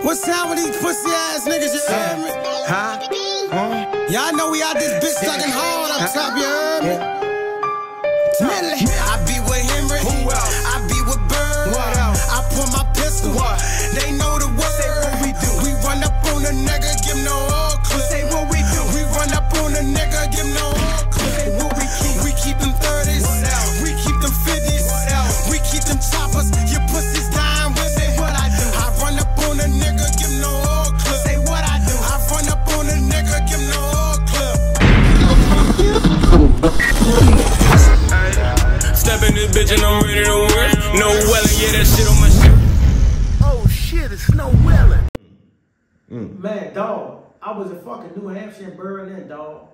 What's down with these pussy ass niggas, you heard me? Huh? Y'all know we out this bitch sucking hard up top, you heard me? Milli, I be with Henry, I be with Bird, I put my pistol, they know the word. Say what we do. We run up on a nigga, give no all clip. Say what we do. We run up on a nigga, give no all clip. Say what we keep them 30s, we keep them 50s, we keep them choppers. Your pussy's dying with it. What I do? I run up on a nigga, give no all clip. Say what I do? I run up on a nigga, give no all clip. Step in this bitch and I'm ready to win. No welling, yeah, that shit on my shit. Oh shit, it's no welling. Man, dog, I was in fucking New Hampshire in Berlin, dog.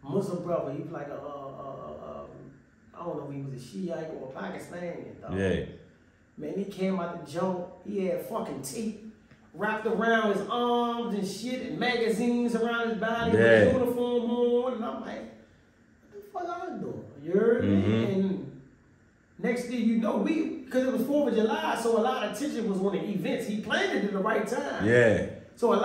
Muslim brother, he was like I don't know if he was a Shiite or a Pakistani, dog. Yeah. Man, he came out the junk, he had fucking tape wrapped around his arms and shit, and magazines around his body with his uniform on, and I'm like, what the fuck I doing? You heard me? And next thing you know, because it was 4th of July, so a lot of attention was on the events. He planned it at the right time. Yeah. So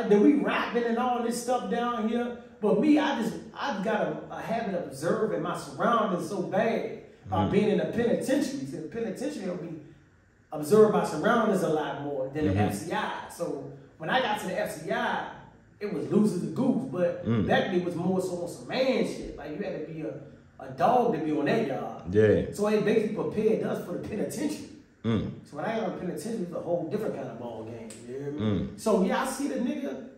then we rapping and all this stuff down here. But me, I've got a habit of observing my surroundings so bad by being in the penitentiary. So the penitentiary will be observe my surroundings a lot more than the FCI. So when I got to the FCI, it was loose as a goose. But back then it was more so on some man shit. Like you had to be a dog to be on that yard. Yeah. So it basically prepared us for the penitentiary. So when I got on the penitentiary, it was a whole different kind of ball game. You hear me? So yeah, I see the nigga,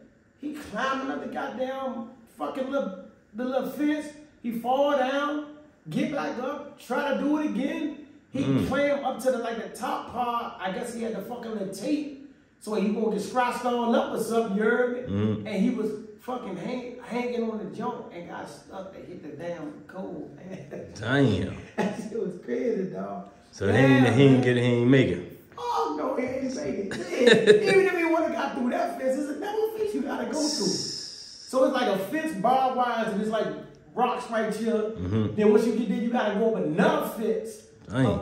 he climbing up the goddamn fucking the little fence. He fall down, get back up, try to do it again. He climb up to the top part. I guess he had the fucking little tape, so he gonna get scratched all up or something. You heard me? And he was fucking hanging on the junk and got stuck and hit the damn cold. Damn. That shit was crazy, dog. So he ain't make it. Oh no, he ain't make it. Even if he would have got through that fence, it's another fence you gotta go through. So it's like a fence, barbed wire, and it's like rocks right here. Then once you get there, you gotta go up another fence. So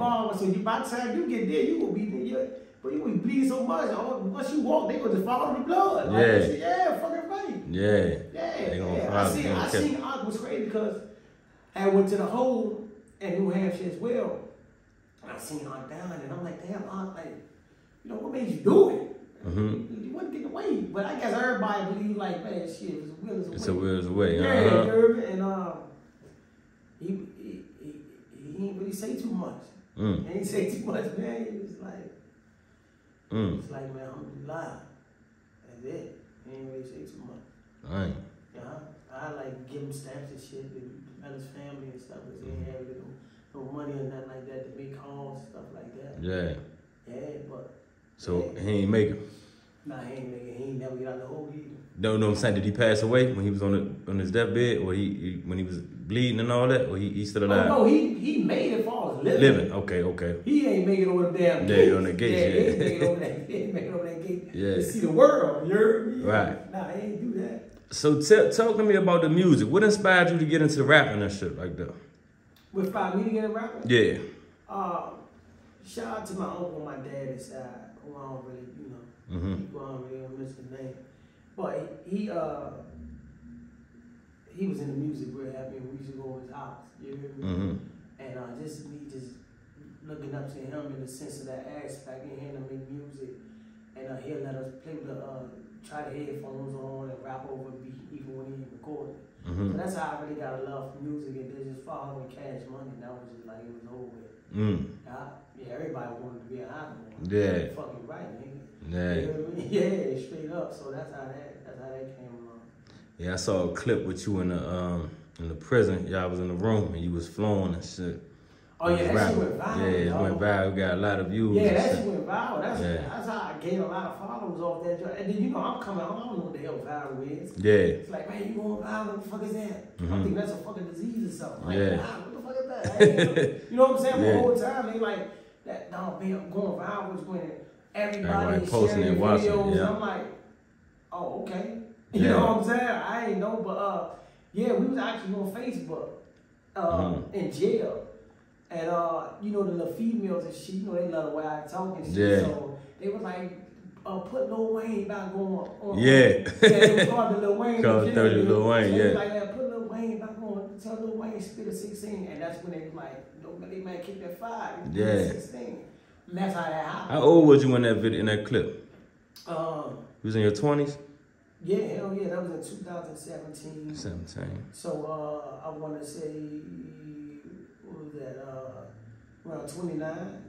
by the time you get there, you gonna be there. But you will bleed so much. Once you walk, they gonna just follow the blood. Like, yeah, fucking right. Yeah. I seen it was crazy because I went to the hole in New Hampshire as well. And I seen Aunt down and I'm like, damn, Aunt, like, what made you do it? You wasn't getting away. But I guess everybody believe like, man, shit, it's a will is a way. And he didn't really say too much. He didn't say too much, man. He was like, it's like, man, alhamdulillah. That's it. He didn't really say too much. I like give him stamps and shit and his family and stuff because they didn't have no money or nothing like that to make calls and stuff like that. Yeah, but. So he ain't make it? Nah, he ain't make it. He ain't never get out the hole either. No, I'm saying, did he pass away when he was on his deathbed, or when he was bleeding and all that, or he still alive? Oh, no, he made it for his living. Okay. He ain't make it over the damn gate. Yeah, on the gate. He ain't make it over that. He ain't make it over that gate. Yeah. To see the world. You heard me? Right. Nah, he ain't do that. So talk to me about the music. What inspired you to get into rapping and shit like that? What inspired me to get into rapping? Yeah. Shout out to my uncle on my dad's side, who I don't really, people don't really miss the name. But he was in the music real happy, and we used to go to his house, you hear me? And just looking up to him in the sense of that aspect, and hearing him make music, and he'll let us play with try the headphones on and rap over a beat even when he ain't recording. So that's how I really got a love for music, and then just following Cash Money, and that was just like, it was over with. Everybody wanted to be an album. Yeah. Fucking right, nigga. Yeah. You know what I mean? Yeah, straight up. So that's how that came along. Yeah, I saw a clip with you in the prison. Y'all was in the room and you was flowing and shit. Oh yeah, that shit went viral. Yeah, it went viral. We got a lot of views. Yeah, that shit went viral. That's how I gained a lot of followers off that joint. And then I'm coming home, I don't know what the hell viral is. Yeah. It's like, man, you going viral? What the fuck is that? I think that's a fucking disease or something. Like, what the fuck is that? You know what I'm saying? The whole time they like that. No, man, going viral is when everybody posting and watching. Videos. And I'm like, oh, okay. You know what I'm saying? I ain't know, but yeah, we was actually on Facebook in jail. And the little females and shit, they love the way I talk and shit. So they was like put Lil Wayne back on. Yeah. It was called the Lil Wayne. Called 30 Lil Wayne, yeah. Like that, put Lil Wayne back on. Tell Lil Wayne spit a 16, and that's when they was like, they might kick that 5. Yeah. 16. And that's how that happened. How old was you in that video, in that clip? You was in your 20s? Yeah, hell yeah, that was in 2017. 17. So I want to say, what was that? Around 29.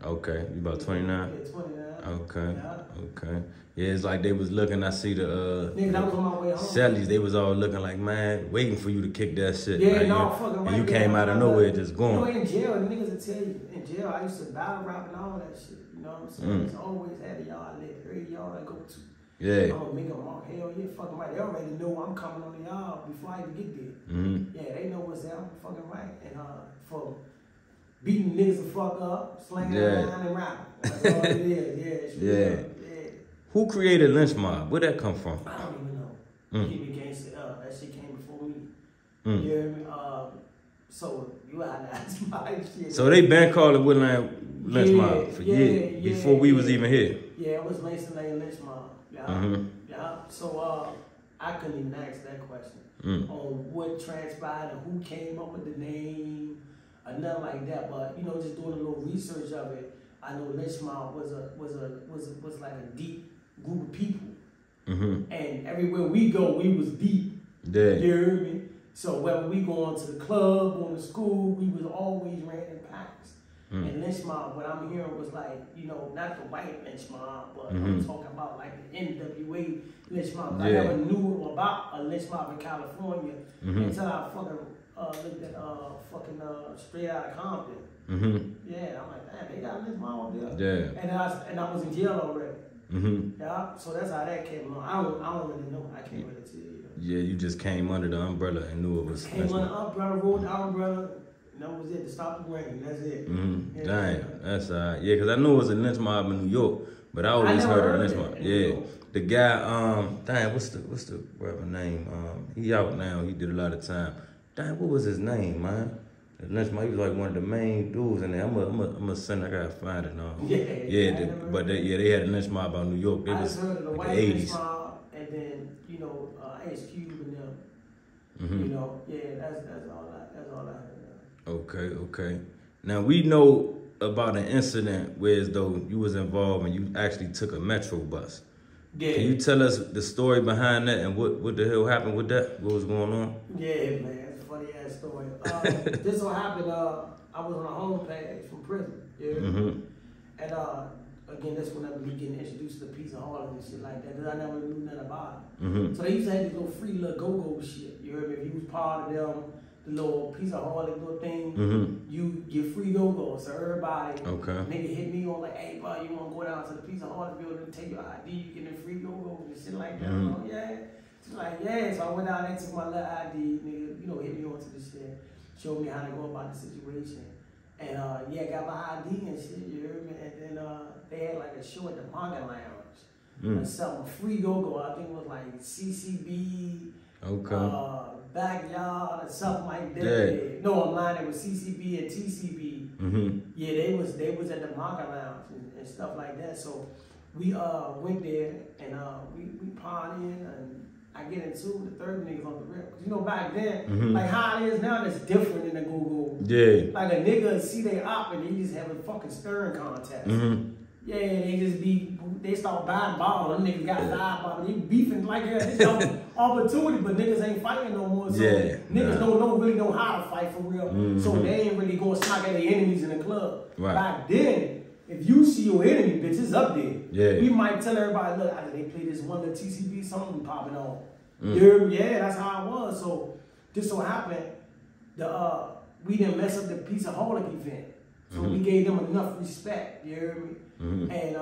Okay, you about 29? Yeah, 29. Okay, Yeah. okay. Yeah, it's like they was looking, I see the Nigga, that was on my way home. Sally's, they was all looking like, man, waiting for you to kick that shit. Yeah, like, no, fucking right. And you came out of nowhere just going. You know, in jail, the niggas will tell you, in jail, I used to battle rap and all that shit. You know what I'm saying? It's always had a yard lit, every yard I go to. Yeah. I'm gonna make them mark. Hell yeah, fucking right. They already know I'm coming on the yard before I even get there. Yeah, they know what's there. I'm fucking right. And for beating niggas the fuck up, slanging around and rapping. That's all it is. Yeah. Who created Lynch Mob? Where'd that come from? I don't even know. Keep it gangsta. That shit came before me. You hear me? So you had to ask my shit. So they been calling Woodland Lynch Mob for years before we was even here. Yeah, it was Mason Lane Lynch Mob. Yeah. So I couldn't even ask that question on what transpired and who came up with the name or nothing like that. But you know, just doing a little research of it, I know Lynch Mob was like a deep group of people, and everywhere we go, we was deep. Yeah. You hear me? So whether we going to the club, going to school, we was always ran in packs. And Lynch Mob, what I'm hearing was like, you know, not the white Lynch Mob, but I'm talking about like the NWA Lynch Mob. I never knew about a Lynch Mob in California until I fucking looked at fucking Straight Outta Compton. Yeah, I'm like, damn, they got Lynch Mob up there. Yeah. And I was in jail already. Yeah, so that's how that came along. I don't really know. I can't really tell you. Yeah, you just came under the umbrella and knew it was. Came under the umbrella, rolled the umbrella. And that was it, to stop the rain. That's it. Yeah, Damn, that's yeah, because I knew it was a Lynch Mob in New York, but I always heard of Lynch Mob. Yeah, the guy, damn, what's the rapper name? He out now. He did a lot of time. Damn, what was his name, man? The Lynch Mob. He was like one of the main dudes in there. I'm a send. I gotta find it now. They had a Lynch Mob out in New York. They was heard of the like white the 80s. Lynch Mob, and then you know Ice Cube and them. You know, that's all I heard. Okay. Now we know about an incident where as though you was involved and you actually took a MetroBus. Yeah. Can you tell us the story behind that and what the hell happened with that? What was going on? Yeah, man, it's a funny ass story. This what happened. I was on a home page from prison. Yeah. And again, that's when I was getting introduced to the Pizza Hall and shit like that, because I never knew nothing about it. So they used to have this little free little go-go shit. You heard me? If you was part of them, the little Pizza Hall little thing, you get free go-go. So everybody, nigga hit me on like, hey, bro, you want to go down to the Pizza Hall building and take your ID, you get a free go-go and shit like that. I'm like, yeah. She's like, yeah. So I went down there, took my little ID, nigga, you know, hit me onto the shit, showed me how to go about the situation. And got my ID and shit, you heard me? And then they had like a show at the Manga Lounge. Selling free go-go. I think it was like CCB, Backyard or something like that. Yeah. No, online it was CCB and TCB. Yeah, they was at the Manga Lounge and stuff like that. So we went there and we partying and I get into the 30 niggas on the rip. Cause you know back then, like how it is now, it's different than the Google. Yeah. Like a nigga see they op and they just have a fucking stirring contest. Yeah, they start buying bottles. Them niggas got 5 bottles. They beefing like it's no opportunity, but niggas ain't fighting no more. So niggas don't really know how to fight for real. So they ain't really going to smack at their enemies in the club. Right. Back then, if you see your enemy, bitch, it's up there. Yeah. We might tell everybody, look, after they play this one little TCB song, we popping on. Yeah, that's how it was. So just so happened, we didn't mess up the Pizzaholic event. So we gave them enough respect, you hear me? And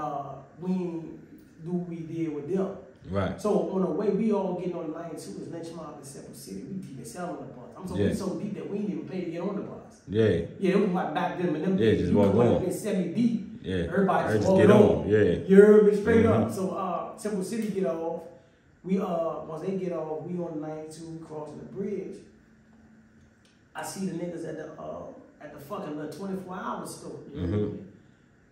we didn't do what we did with them. Right. So on the way, we all getting on the line too. It was Lynch Mob in Central City. We deep as hell on the bus. I'm talking so deep that we didn't even pay to get on the bus. Yeah. Yeah, it was like back then, but them days, just you walk on. Get 70 deep. Yeah. Everybody just get on. Yeah. You heard me? Straight up. So Central City get off. We once they get off, we on 92 crossing the bridge. I see the niggas at the fucking little 24-hour store. You know?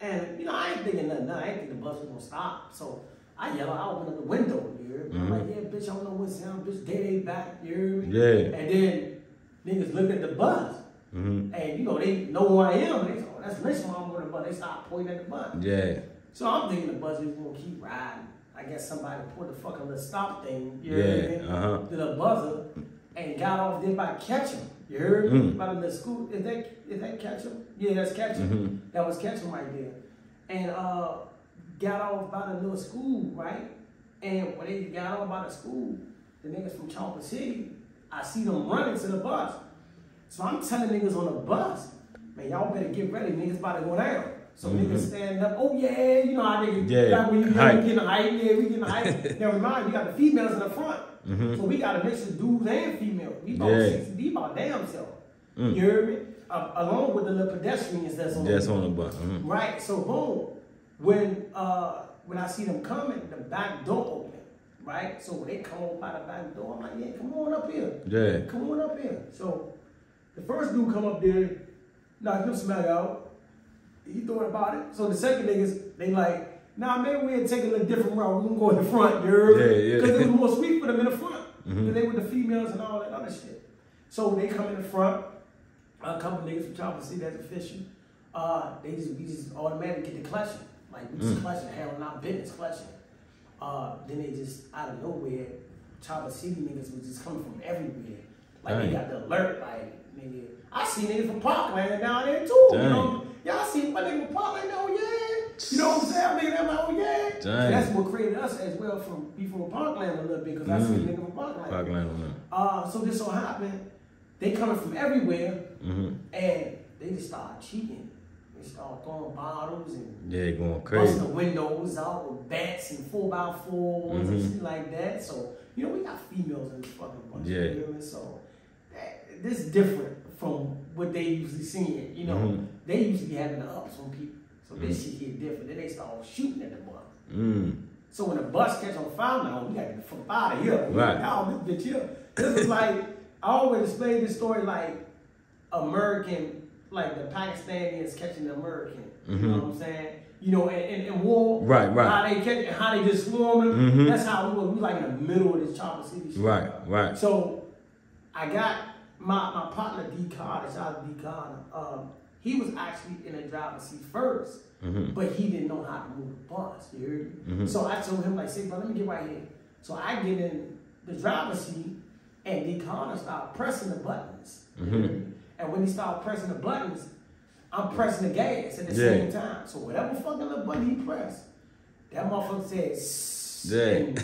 And, you know, I ain't thinking nothing. I ain't think the bus was gonna stop. So I yell, I open up the window, you hear me? I'm like, yeah, bitch, I don't know what's down, bitch, they back, you hear me? Yeah. And then niggas look at the bus. And, you know, they know who I am. They say, oh, that's Lynch Mom on the bus. They start pointing at the bus. Yeah. So I'm thinking the bus is gonna keep riding. I guess somebody put the fucking little stop thing, you heard me? To the buzzer and got off there by Ketchum. You heard me? By the school. Is that Ketchum? Yeah, that's Ketchum. That was Ketchum right there. And got off by the little school, right? And when they got off by the school, the niggas from Chopper City, I see them running to the bus. So I'm telling niggas on the bus, man, y'all better get ready. Niggas about to go down. So niggas stand up, oh yeah, you know how niggas, like when you getting the hype, yeah, we getting the hype. Now remind you, got the females in the front. So we got a mix of dudes and females. We about 60, about damn self. You heard me? Along with the little pedestrians that's on the bus. Right, so boom. When I see them coming, the back door open, right? So when they come over by the back door, I'm like, yeah, come on up here. Yeah. Come on up here. So the first dude come up there, knock them smack out. He thought about it. So the second niggas, they like, nah, maybe we'll take a little different route. We're gonna go in the front, you heard me? Because it was more sweet for them in the front. Because they were the females and all that other shit. So they come in the front. A couple niggas from Chopper City that's official. We just automatically get the clutching. Like we just clutching, handling our business clutching. Then they just out of nowhere, Chopper City niggas was just coming from everywhere. Like they got the alert, like nigga. I see niggas from Parkland down there too. You know? Y'all see my nigga from Parkland, oh yeah. You know what I'm saying? Nigga, I'm like, oh yeah. So that's what created us as well from Parkland a little bit, because I see niggas from Parkland. So this so happened, they coming from everywhere, and they just start cheating. They start throwing bottles and going crazy, busting the windows out with bats and 4x4s and shit like that. So you know we got females in this fucking bunch. You know what I mean? So this is different from what they usually seeing. You know, they usually be having the ups on people. So this shit here different. Then they start shooting at the bus. So when the bus catch on fire, now we got to get the fuck out of here. Right. Y'all, this bitch here. This is like, I always explain this story like American, like the Pakistanians catching the American. You know what I'm saying? You know, in war, right. How they just swarm them. That's how we were. We like in the middle of this Chopper City shit. Right. So I got my partner D Carter, shout out to D Carter. He was actually in the driver's seat first, but he didn't know how to move the bus. You heard me? So I told him like, say, bro, let me get right here. So I get in the driver's seat, and D Carter started pressing the buttons. And when he started pressing the buttons, I'm pressing the gas at the same time. So whatever fucking little button he pressed, that motherfucker said,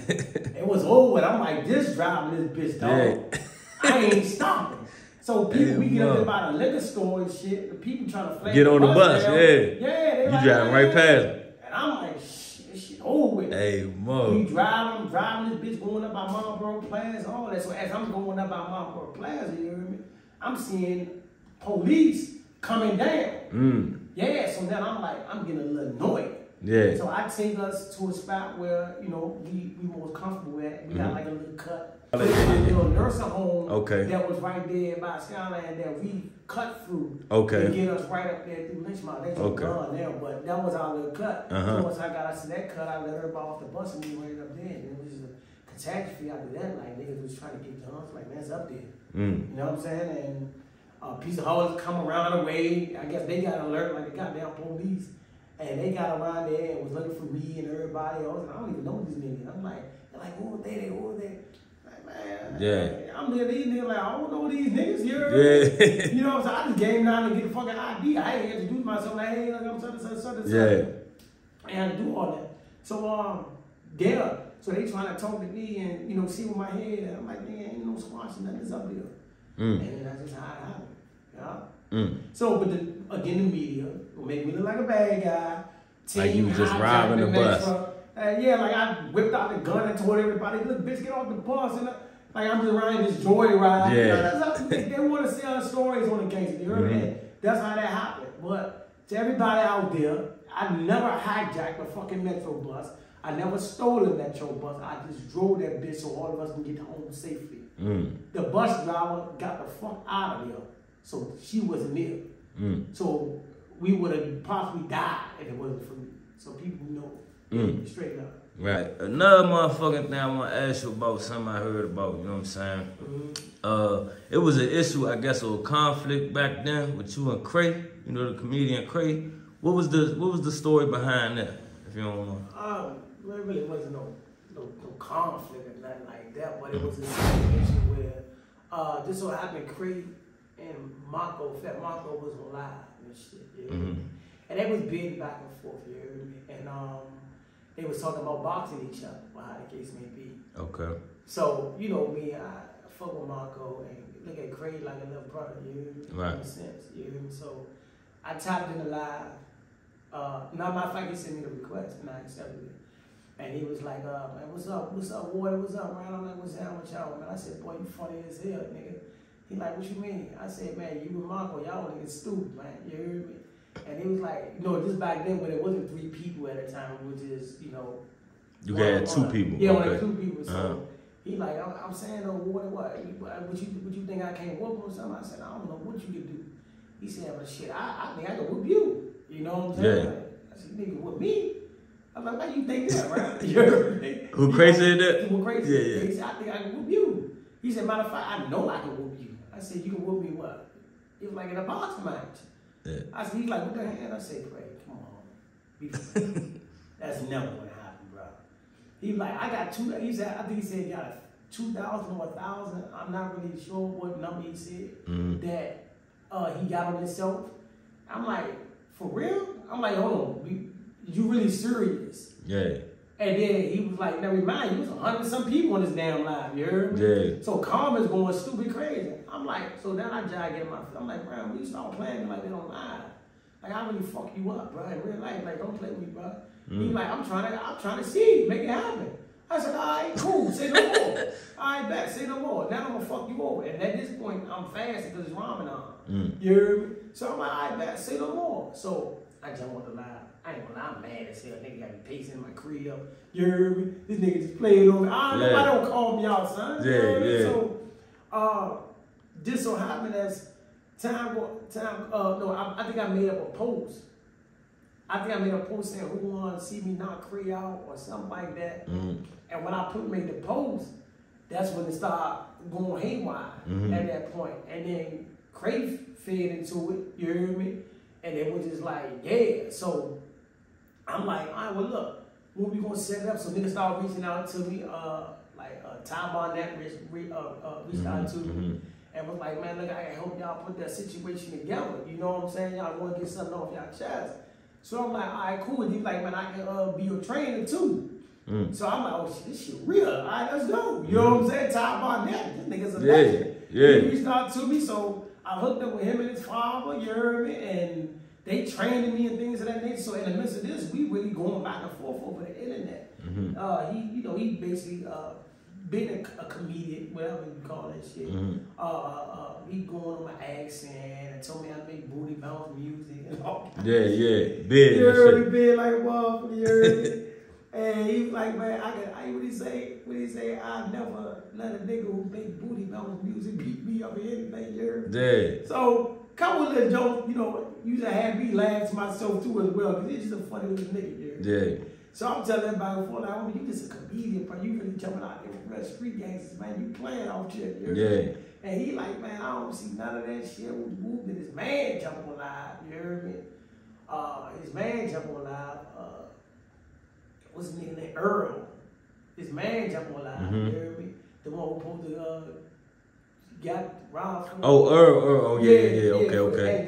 it was over. I'm like, this driving this bitch, dog. I ain't stopping. So people, we get up there by the liquor store and shit. The people trying to flag get on the bus, they you like, driving right past them. And I'm like, shit, this shit over with. Hey, Mo. We driving this bitch going up by Marlboro Plaza, all that. So as I'm going up by Marlboro Plaza, you hear me? I'm seeing police coming down. Yeah, so then I'm like, I'm getting a little annoyed. Yeah. So I take us to a spot where, you know, we more comfortable at. We got like a little cut. A little nursing home that was right there by Skyline that we cut through to get us right up there through Lynchmont. They just gone now, but that was our little cut. So once I got us to that cut, I let everybody off the bus and we went up there. And it was just a catastrophe after that. Like, niggas was trying to get guns. Like, man, it's up there. You know what I'm saying? And a piece of hose come around the way. I guess they got alert like the goddamn police. And they got around there and was looking for me and everybody else. I don't even know these niggas. I'm like, they're like, who are they? Who are they? Like, man, I'm looking at these niggas like, I don't know these niggas here. You know what I'm saying? I just came down to get the fucking ID. I ain't introduced myself like, hey, look, I'm such. I had to do all that. So, so they trying to talk to me and, you know, see with my head. And I'm like, man, ain't no squashing nothing's up there. And then that's just how it happened. So, but again, the media will make me look like a bad guy. Like you just robbing the bus. Yeah, like I whipped out the gun and told everybody, look, bitch, get off the bus. And like I'm just riding this joyride. They want to sell stories on the gangster. You heard me? That's how that happened. But to everybody out there, I never hijacked a fucking MetroBus. I never stole a MetroBus. I just drove that bitch so all of us can get home safely. The bus driver got the fuck out of there. So she wasn't there. So we would have possibly died if it wasn't for me. So people know, straight up. Right. Another motherfucking thing I want to ask you about, something I heard about, you know what I'm saying? It was an issue, I guess, of a conflict back then with you and Kray, you know, the comedian Kray. What was the story behind that, if you don't know? Well, it really wasn't no conflict or nothing like that, but it was a situation where this what happened. Kray and Fat Marco was on live and shit, and they was big back and forth, you heard me? And they was talking about boxing each other, or how the case may be. Okay. So you know me, I fuck with Marco and look at Kray like a little brother, you hear me? Right. In a sense, you hear me? So I tapped in the live. Matter of fact, he sent me the request and I accepted it. And he was like, man, what's up, Warrior, what's up, man? I'm like, what's down with y'all, man? I said, boy, you funny as hell, nigga. He like, what you mean? I said, man, you and Marco, y'all niggas stupid, man. You heard me? And he was like, you know, just back then when it wasn't 3 people at a time, which is, you know. You had 2 people. Yeah, only 2 people. So he like, I'm saying, oh, what you think I can't whoop him or something? I said, I don't know what you could do. He said, but shit, I think I could whoop you. You know what I'm saying? Yeah. I said, nigga, whoop me? I'm like, why you think that, right? You heard me? Who Kray said that? Who Kray said Yeah. He said, I think I can whoop you. He said, matter of fact, I know I can whoop you. I said, you can whoop me what? It was like in a boxing match. Yeah. I said, he's like, what the hell? I said, Kray, come on. That's never gonna happen, bro. He was like, I got 2, he said, I think he said he got 2,000 or 1,000. I'm not really sure what number he said that he got on himself. I'm like, for real? I'm like, hold on, you really serious? Yeah. And then he was like, now remind you, it was 100-some people on this damn live, you heard me? Yeah. So karma's going stupid crazy. I'm like, so then I try to get my, I'm like, bro, when you start playing me like that on live, like I really fuck you up, bro, in real life. Like, don't play with me, bro. He like, I'm trying to see, make it happen. I said, all right, cool, say no more. All right, bet, say no more. Now I'm gonna fuck you over. And at this point, I'm fasting because it's Ramadan. You heard me? So I'm like, all right, bet, say no more. So I jump on the live. I ain't gonna lie, I'm mad as hell. Nigga got me pacing in my crib. You heard me? This nigga just playing on me. I don't call me out, son. Yeah. So, just so happened as I think I made up a post. I think I made a post saying, who wanna see me knock Kray out or something like that. And when I made the post, that's when it started going haywire at that point. And then Kray fed into it, you heard me? And it was just like, yeah. So I'm like, all right, well, look, when we gonna set it up? So niggas started reaching out to me, Ty Barnett reached out to me and was like, man, look, I can help y'all put that situation together. You know what I'm saying? Y'all wanna get something off y'all chest. So I'm like, all right, cool. And he's like, man, I can be your trainer too. So I'm like, oh shit, this shit real. All right, let's go. You know what I'm saying? Ty Barnett, this nigga's a legend. Yeah. He reached out to me, so I hooked up with him and his father, you heard me, and they trained me and things of that nature. So in the midst of this, we really going back and forth over the internet. He basically being a comedian, whatever you call that shit. He going on my accent and told me I make booty bounce music and all. Yeah, big. You heard me, big like a motherfucker, you heard me? And he was like, man, what he say? I never let a nigga who make booty bounce music beat me up or anything, you heard me? Yeah. So, couple of little jokes, you know, used to have me laugh to myself too as well, because he's just a funny little nigga, you heard me? Yeah. So I'm telling everybody before, like, oh, you just a comedian, bro. You really jumping out there with real street gangsters, man. You playing off shit, you heard me? And he like, man, I don't see none of that shit. Whoop, and his man jumping on live, you heard me? His man jumping on live. What's his nigga name? Earl. His man jumping on live, you heard me? The one who pulled the got robbed from. Oh, Earl. Oh, yeah. Okay. Okay.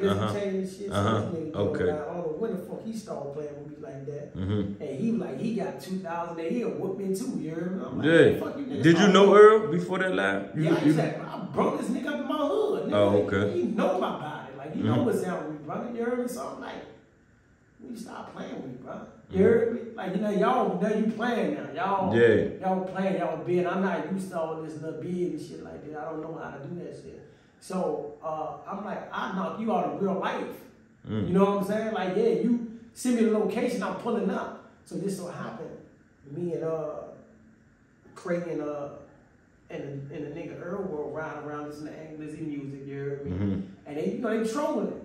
All the winter folk, he started playing with me like that. And he was like, he got 2,000 a year, whooped me too, you heard me? I'm like, fuck you niggas. Did you know Earl before that live? I brought this nigga up in my hood. Nigga. Oh, okay. He know my body. Like, he know what's down with me, brother. You heard me? So I'm like, we stop playing with me, bro. You heard me? Like, you know, y'all, now you playing now. Y'all playing, y'all big. I'm not used to all this little big and shit like that. I don't know how to do that shit. So, I'm like, I knock you out of real life. You know what I'm saying? Like, yeah, you send me the location, I'm pulling up. So this so happened, me and Kray and the nigga Earl were riding around listening to English music, you heard me? And they, you know, they trolling it.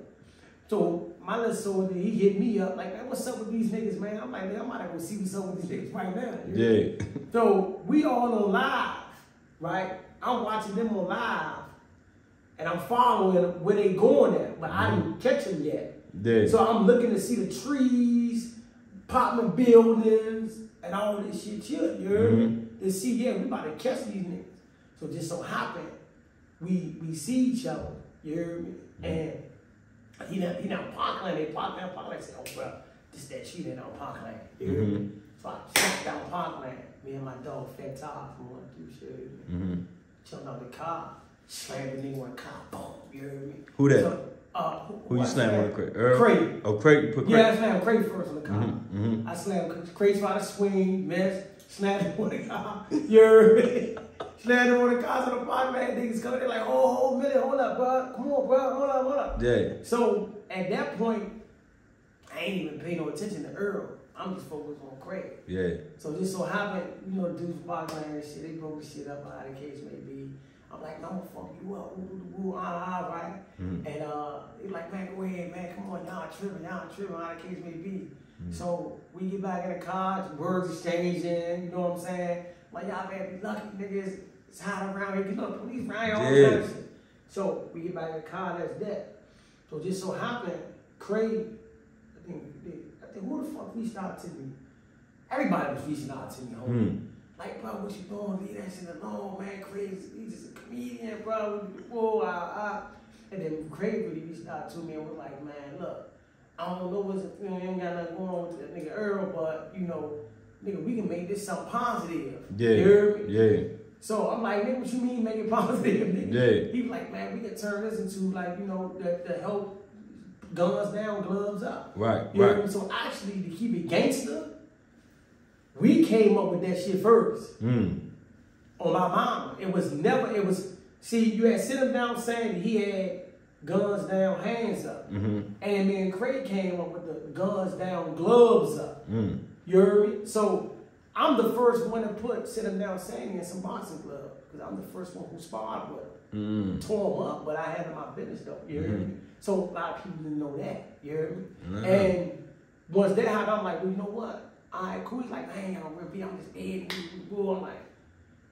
So my little soldier, he hit me up like, man, what's up with these niggas, man? I'm like, man, I'm about to go see what's up with these niggas right now. Yeah. So we all on live, right? I'm watching them on live, and I'm following where they going at, but I didn't catch them yet. Yeah. So I'm looking to see the trees, apartment buildings, and all this shit, you heard me? To see, yeah, we about to catch these niggas. So just so happened, we see each other, you heard me? And he down Parkland, they park down Parkland. I said, oh, bro, this that shit in down Parkland, you heard me? So I jumped down Parkland. Me and my dog, Fat Todd, from 1 2 shit. Jumped out the car, slammed the nigga in the car, boom, you heard me? Who that? So, who you slammed on the Kray? Kray. Oh, Kray, you put Kray? Yeah, I slammed Kray first on the car. I slammed Kray, tried to swing, mess, slammed him on the car. You heard me? Slammed him on the car, so the Parkland niggas coming, they're like, oh, Milli, hold up, bro. Come on, bro, hold up. Yeah. So at that point, I ain't even paying no attention to Earl. I'm just focused on Kray. Yeah. So just so happened, you know, dudes from Parkland and shit, they broke the shit up, how the case may be. I'm like, no, I'm gonna fuck you up, right? And he's like, man, go ahead, man, come on, y'all tripping, how the case may be. So we get back in the car, words exchanging, you know what I'm saying? Like, y'all better be lucky, niggas, it's hot around here, you know, the police around here, all that kind of shit. So we get back in the car, that's that. So just so happened, Kray, I think who the fuck reached out to me? Everybody was reaching out to me, homie. Like, bro, what you doing? Leave that shit alone, man. Kray, he's just a comedian, bro. Whoa, And then Kray really reached out to me and was like, man, look, I don't know what's, you know, ain't got nothing going on with that nigga Earl, but, you know, nigga, we can make this something positive. Yeah. You heard me? Yeah. So I'm like, nigga, what you mean make it positive, nigga? Yeah. He was like, man, we can turn this into, like, you know, the help guns down, gloves up. Right, you know? So actually, to keep it gangster, we came up with that shit first. On my mama. It was, see, you had sit him down saying that he had guns down, hands up. And me and Kray came up with the guns down, gloves up. You heard me? So I'm the first one to sit him down saying in some boxing gloves, because I'm the first one who sparred with him. Tore him up, but I had him in my business though. You heard me? So a lot of people didn't know that. You heard me? And once that happened, I'm like, well, you know what? All right, cool. He's like, man, I'm just dead. I'm like,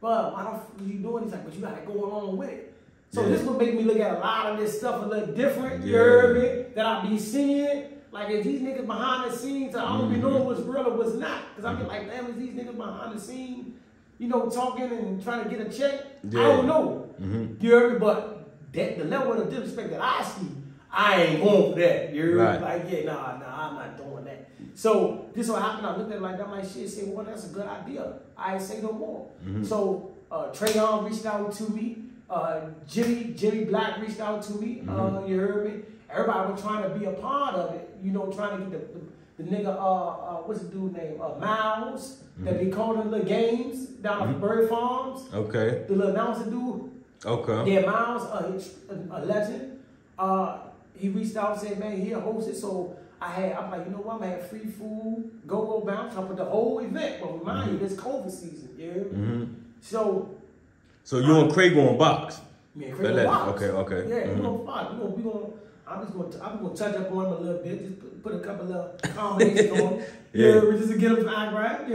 but why the fuck are you doing? He's like, but you got it going on with it. So this would make me look at a lot of this stuff a little different, you heard me? That I be seeing. Like, if these niggas behind the scenes, I don't be knowing what's real or what's not. Because I be like, man, is these niggas behind the scenes, you know, talking and trying to get a check? I don't know. You heard me? But the level of disrespect that I see, I ain't going for that. You heard me? Like, yeah, nah, I'm not doing that. So this what happened. I looked at it like that. My shit said, well, that's a good idea. I ain't say no more. So Trey Young reached out to me. Jimmy Black reached out to me. You heard me? Everybody was trying to be a part of it. You know, trying to get the nigga, what's the dude name? Miles, that be calling the games down at Bird Farms. Okay. The little announcer dude. Okay. Yeah, Miles, a legend. He reached out and said, man, he'll host it. So I'm like, you know what, I'm gonna have free food, go bounce, I put the whole event. But remind you, this COVID season, yeah? So you and Kray going box? Me and Kray going box. Okay. Yeah, we gonna box. I'm gonna touch up on him a little bit, just put a couple of combinations on him. Just to get him back, right?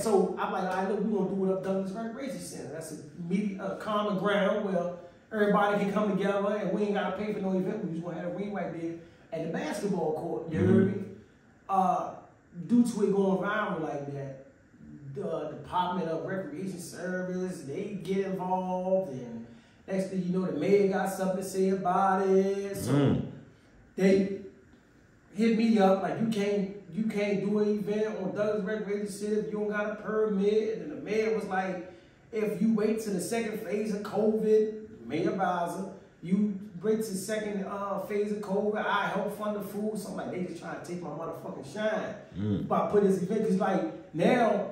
So I'm like, all right, look, we're gonna do it up Douglas Recreation Center. That's a common ground where everybody can come together and we ain't gotta pay for no event. We just gonna have a ring right there at the basketball court. You heard me? Due to it going viral like that, the Department of Recreation Service, they get involved, and next thing you know, the mayor got something to say about it. So they hit me up like, you can't do an event on Douglas Recreation Center if you don't got a permit. And the mayor was like, if you wait till the second phase of COVID, Mayor Bowser, you wait till the second phase of COVID, I help fund the food. So I'm like, they just trying to take my motherfucking shine by putting this event. Cause like now,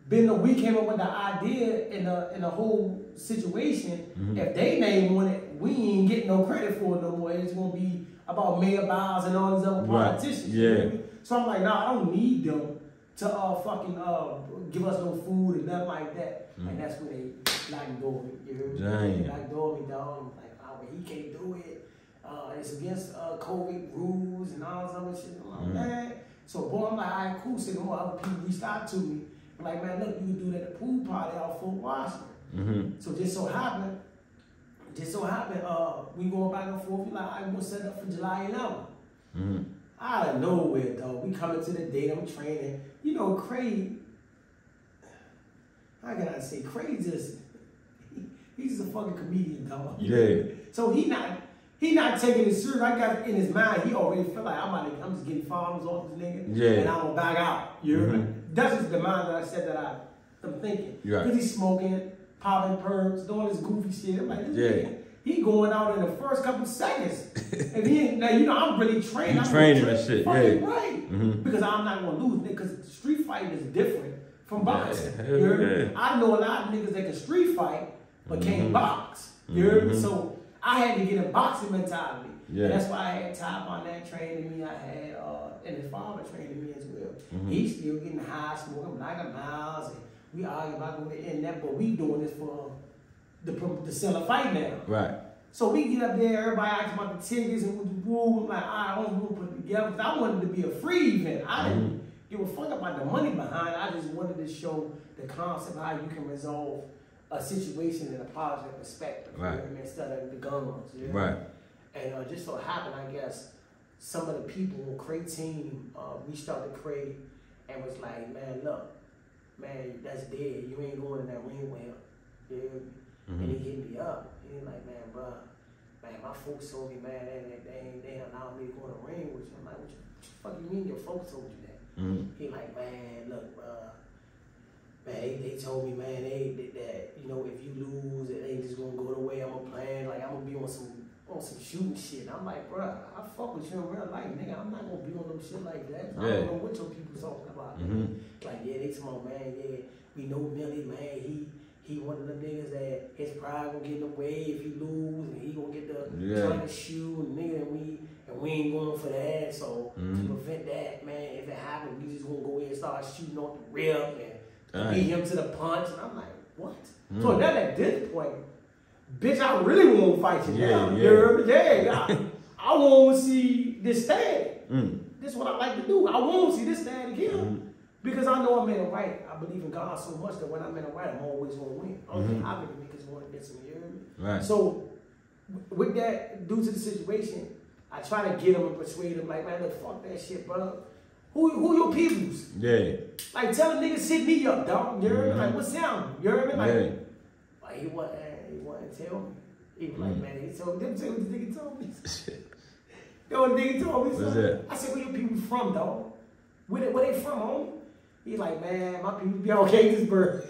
we came up with the idea in the whole situation. If they name on it, we ain't getting no credit for it no more. It's gonna be about Mayor Bowser and all these other politicians. You know what I mean? So I'm like, nah, I don't need them to give us no food and nothing like that. And that's when they locked the door. You heard me? They locked the door me, dog. I'm like, oh, well, he can't do it. It's against COVID rules and all this other shit. I'm like, man. So, boy, I'm like, all right, cool. So, more other people reached out to me. I'm like, man, look, you can do that at the pool party out Fort Washington. So, just so happened, we going back and forth. We like, all right, we're going to set up for July 11th. Out of nowhere, though. We coming to the date, I'm training. You know, Kray, how can I say? Kray he's a fucking comedian, dog. Yeah. So he not taking it serious. I got in his mind, he already feel like I'm just getting followers off this nigga. Yeah. And I'm gonna back out. You know what I mean? That's just the mind that I said that I'm thinking. Right. Because he's smoking, popping perks, doing this goofy shit. I'm like, yeah. He going out in the first couple seconds. And now, you know, I'm really trained. I'm training and shit, yeah. Right. Because I'm not going to lose, because street fighting is different from boxing. Yeah, you heard me? yeah. I know a lot of niggas that can street fight, but can't box. You heard me? So I had to get a boxing mentality. Yeah. And that's why I had Ty on that training me. I had, and his father training me as well. He's still getting high, smoking like a mouse. And we argue about going to end that, but we doing this for the sell a fight now. Right. So we get up there, everybody asks about the tickets and the woo. I'm like, I don't want to put it together. Because I wanted it to be a free event. I didn't give a fuck about the money behind it. I just wanted to show the concept of how you can resolve a situation in a positive perspective. Right. You know what I mean? Instead of the guns. You know? Right. And just so happened, I guess, some of the people on Kray team reached out to Kray and was like, man, look, man, that's dead. You ain't going in that ring with him. You know? And he hit me up. He was like, man, bro, man, my folks told me, man, they allowed me to go in the ring with you. I'm like, what the fuck you mean your folks told you that? He like, man, look, man, they told me, man, that, you know, if you lose, it ain't just gonna go the way I'm playing. Like, I'm gonna be on some shooting shit. I'm like, bro, I fuck with you in real life, nigga. I'm not gonna be on no shit like that. I don't know what your people talking about. Like, yeah, they told me, man, yeah, we know Milli, man, he one of the niggas that his pride gonna get in the way if he lose, and he gonna get the trying to shoot, and nigga, and we ain't going for that. So to prevent that, man, if it happens, we just gonna go in and start shooting off the rip and beat him to the punch. And I'm like, what? So then at this point, bitch, I really want to fight you now. Yeah. I want to see this stand. This is what I like to do. I want to see this stand again. Because I know I'm in the right. I believe in God so much that when I'm in the right, I'm always going to win. I don't think how many niggas want to get some, you hear me? Right. So, with that, due to the situation, I try to get them and persuade them, like, man, look, fuck that shit, bro. Who your peoples? Yeah. Like, tell them niggas hit me up, dog. You hear me? Like, what's down? You hear me? Like, he wasn't tell me. He was like, man, he told them, tell me what the nigga told me. You know what the nigga told me? What's that? I said, where your people from, dog? Where they from, homie? He's like, man, my people be on Gatesburg.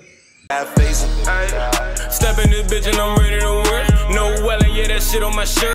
Step in this bitch and I'm ready to work. No welling, yeah, that shit on my shirt.